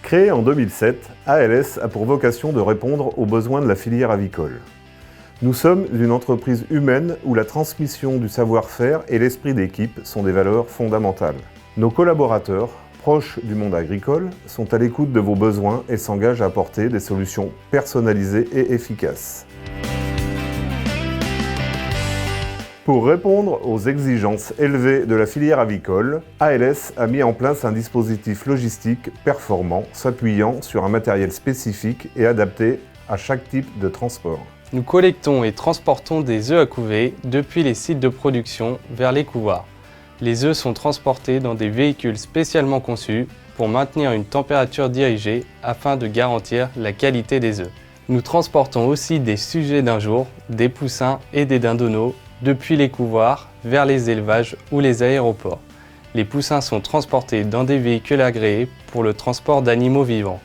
Créée en 2007, ALS a pour vocation de répondre aux besoins de la filière avicole. Nous sommes une entreprise humaine où la transmission du savoir-faire et l'esprit d'équipe sont des valeurs fondamentales. Nos collaborateurs, proches du monde agricole, sont à l'écoute de vos besoins et s'engagent à apporter des solutions personnalisées et efficaces. Pour répondre aux exigences élevées de la filière avicole, ALS a mis en place un dispositif logistique performant, s'appuyant sur un matériel spécifique et adapté à chaque type de transport. Nous collectons et transportons des œufs à couver depuis les sites de production vers les couvoirs. Les œufs sont transportés dans des véhicules spécialement conçus pour maintenir une température dirigée afin de garantir la qualité des œufs. Nous transportons aussi des sujets d'un jour, des poussins et des dindonneaux depuis les couvoirs vers les élevages ou les aéroports. Les poussins sont transportés dans des véhicules agréés pour le transport d'animaux vivants.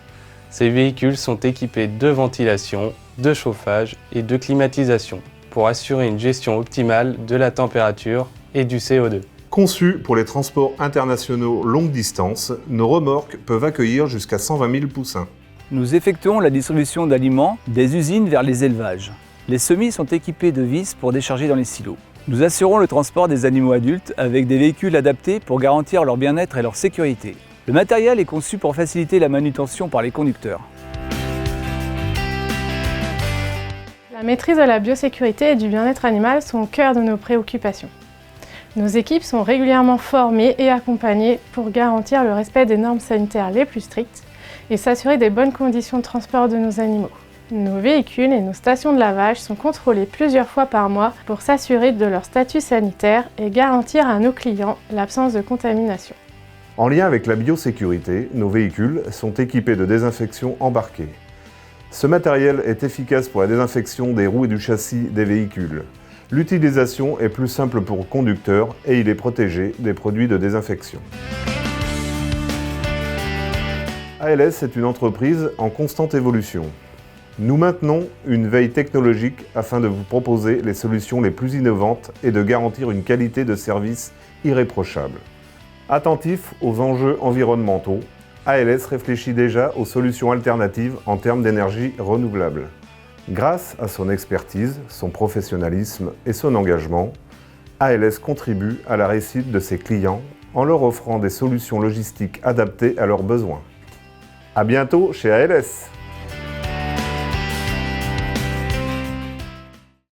Ces véhicules sont équipés de ventilation, de chauffage et de climatisation pour assurer une gestion optimale de la température et du CO2. Conçus pour les transports internationaux longue distance, nos remorques peuvent accueillir jusqu'à 120 000 poussins. Nous effectuons la distribution d'aliments des usines vers les élevages. Les semis sont équipés de vis pour décharger dans les silos. Nous assurons le transport des animaux adultes avec des véhicules adaptés pour garantir leur bien-être et leur sécurité. Le matériel est conçu pour faciliter la manutention par les conducteurs. La maîtrise de la biosécurité et du bien-être animal sont au cœur de nos préoccupations. Nos équipes sont régulièrement formées et accompagnées pour garantir le respect des normes sanitaires les plus strictes et s'assurer des bonnes conditions de transport de nos animaux. Nos véhicules et nos stations de lavage sont contrôlés plusieurs fois par mois pour s'assurer de leur statut sanitaire et garantir à nos clients l'absence de contamination. En lien avec la biosécurité, nos véhicules sont équipés de désinfection embarquée. Ce matériel est efficace pour la désinfection des roues et du châssis des véhicules. L'utilisation est plus simple pour le conducteur et il est protégé des produits de désinfection. ALS est une entreprise en constante évolution. Nous maintenons une veille technologique afin de vous proposer les solutions les plus innovantes et de garantir une qualité de service irréprochable. Attentif aux enjeux environnementaux, ALS réfléchit déjà aux solutions alternatives en termes d'énergie renouvelable. Grâce à son expertise, son professionnalisme et son engagement, ALS contribue à la réussite de ses clients en leur offrant des solutions logistiques adaptées à leurs besoins. À bientôt chez ALS!